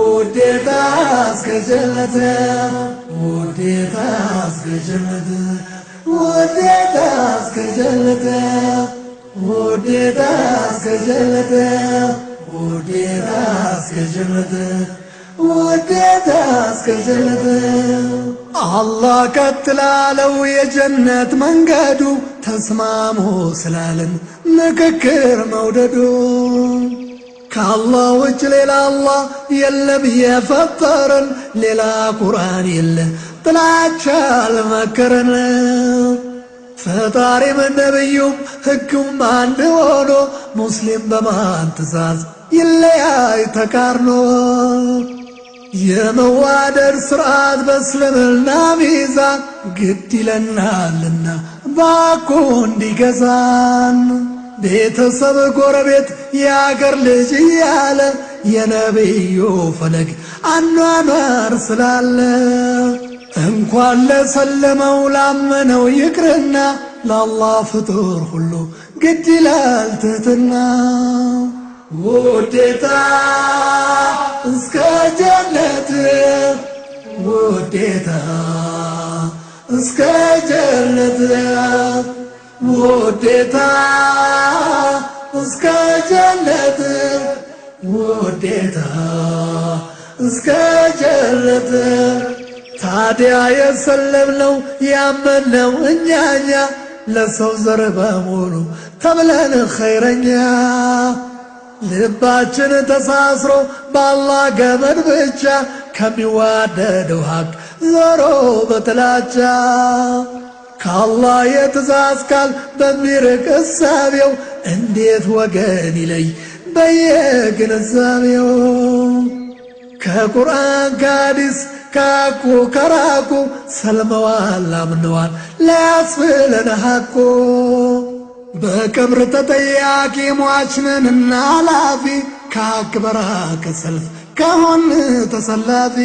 وديتاس كجنة وديتاس كجنة وديتاس كجنة وديتاس كجنة وديتاس كجنة وديتاس كجنة الله كتلالو يا جنة من قادو تسمامو سلالن مككر موددو كالله وجه ليلا الله يلم يفطرن ليلا قرآن يله طلعت المكرن فطاري من نبيهم حكم باند ሆኖ ሙስሊም በማን ትእዛዝ ይለያይ ተቃርኖ የመዋደድ ስርዓት በእስልምና ሚዛን ግድ ይለናልና ባኮ እንዲገዛን ቤተሰብ ጎረቤት የአገር ልጅ እያለ የነብዩ ፈለግ አኗኗር ስላለ እንኳን ለሰለመው ላመነው ይቅርና ለአላህ ፍጡር ሁሉ ግድ ይላል ትህትና ውዴታ እስከ ጀነት ውዴታ እስከ ጀነት ውዴታ እስከ ጀነት ውዴታ እስከ ጀነት ታዲያ የሰለምነው ያመነው እኛኛ ለሰው ዘር በሙሉ ተብለን ኸይረኛ ልባችን ተሳስሮ በአላህ ገመድ ብቻ ከሚዋደደው ሀቅ ዞሮ በጥላቻ ከአላህ የትእዛዝ ቃል በሚርቅ እሳቤው እንዴት ወገን ይለይ በየግንዛቤው ከቁርአን ከሐዲስ ካኩ ከራኩ ሰልመዋል አምነዋል ላያስብለን ሐቁ በቀብር ተጠያቂ ሟችነንና ላፊ ከሐቅ በራቀ ሰልፍ ከሆን ተሰላፊ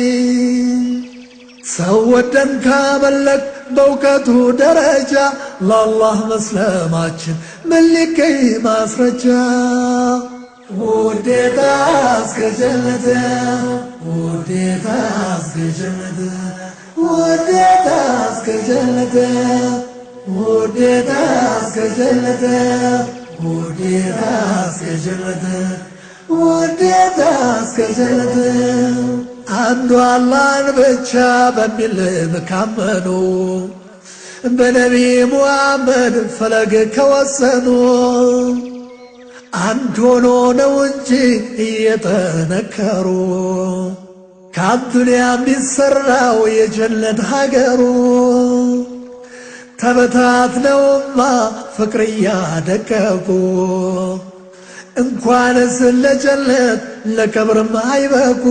ሰው ወደን ካመለክ በእውቀቱ ደረጃ ለአላህ መስለማችን ምን ሊገኝ ማስረጃ ውዴታ እስከ ጀነት ውዴታ እስከ ጀነት ውዴታ እስከ ጀነት ውዴታ እስከ ጀነት ውዴታ እስከ ጀነት ውዴታ እስከ ጀነት አንዱ አላህን ብቻ በሚል ካመኑ በነቢ ሙሐመድ ፈለግ ከወሰኑ አንድ ሆኖ ነው እንጂ እየጠነከሩ ከአዱንያ የሚሰራው የጀነት ሀገሩ ተበታትነውማ ፍቅር እያደቀቁ እንኳንስ ለጀነት ለቀብርም አይበቁ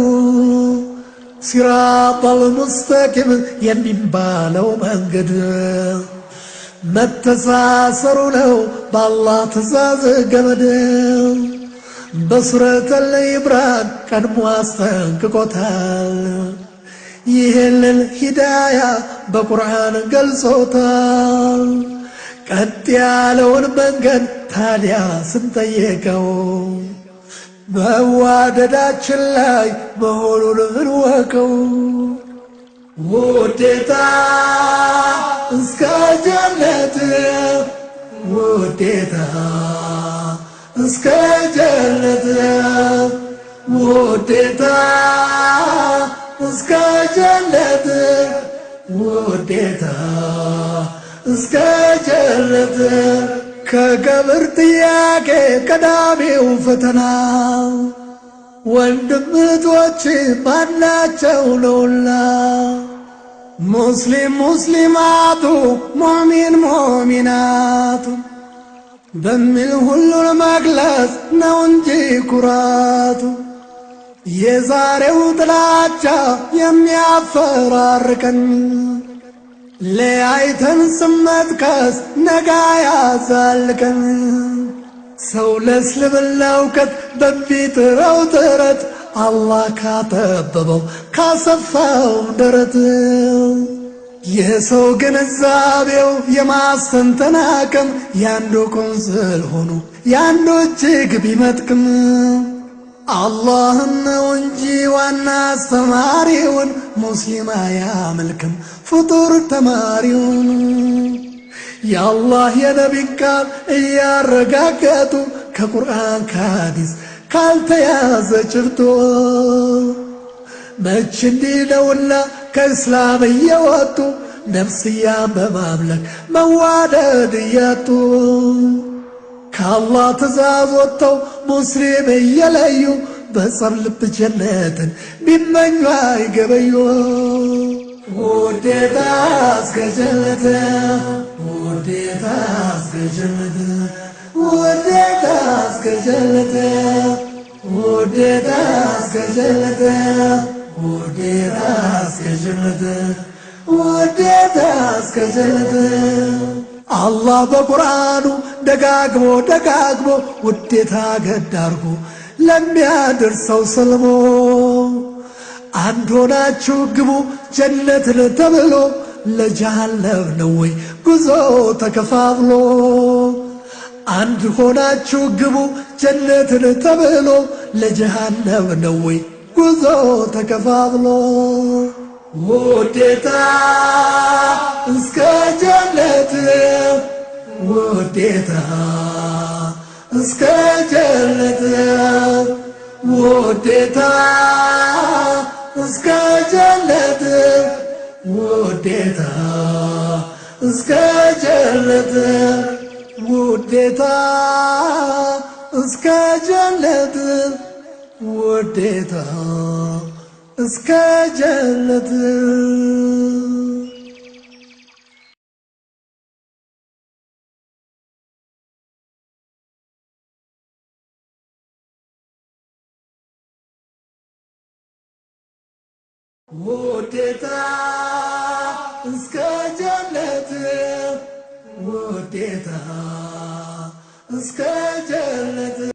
ሲራጠል ሙስተቂም የሚባለው መንገድ መተሳሰሩ ነው በአላህ ትእዛዝ ገመድ በሱረቱል ኢምራን ቀድሞ አስጠንቅቆታል ይህንን ሂዳያ በቁርአን ገልጾታል ቀጥ ያለውን መንገድ ታዲያ ስንጠየቀው በዋደዳችን ላይ መሆኑን እንወቀው ውዴታ እስከ ጀነት ውዴታ እስከ ጀነት ውዴታ እስከ ጀነት ውዴታ እስከ ጀነት ከቀብር ጥያቄ ቀዳሚው ፈተና ወንድም እህቶች ማናቸው ነውና ሙስሊም ሙስሊማቱ ሙእሚን ሙእሚናቱ በሚል ሁሉን መግለጽ ነው እንጂ ኩራቱ የዛሬው ጥላቻ የሚያፈራርቀን ለያይተን ስመጥቀስ ነጋ ያዛልቀን ሰው ለእስልምና እውቀት በሚጥረው ጥረት አላህ ካጠበበው ካሰፋው ደረት የሰው ግንዛቤው የማስተንተን አቅም ያንዱ ቁንጽል ሆኖ ያንዱ እጅግ ቢመጥቅም አላህን ነው እንጂ ዋና አስተማሪውን ሙስሊም አያመልክም ፍጡር ተማሪውን የአላህ የነቢን ቃል እያረጋገጡ ከቁርአን ከሐዲስ ካልተያዘ ጭብጦ መች እንዲህ ነውና ከእስላም እየወጡ ነፍስያን በማምለክ መዋደድ እያጡ ከአላህ ትእዛዝ ወጥተው ሙስሊም እየለዩ በጸብ ልብ ጀነትን ቢመኙ አይገበዩ ውዴታ እስከ ጀነት ውዴታ እስከ ጀነት ውዴታ እስከ ጀነት ውዴታ እስከ ጀነት ውዴታ እስከ ጀነት ውዴታ እስከ ጀነት አላህ በቁርአኑ ደጋግሞ ውዴታ ገድ አርጎ ለሚያደርሰው ሰልሞ አንድ ሆናችሁ ግቡ ጀነትን ተብሎ ለጀሃነም ነው ወይ ጉዞ ተከፋፍሎ አንድ ሆናችሁ ግቡ ጀነትን ተብሎ ለጀሃነም ነው ወይ ጉዞ ተከፋፍሎ ውዴታ እስከ ጀነት ውዴታ እስከ ጀነት ውዴታ እስከ ጀነት ውዴታ እስከ ጀነት ውዴታ እስከ ጀነት ውዴታ እስከ ጀነት ውዴታ እስከ ጀነት ውዴታ እስከ ጀነት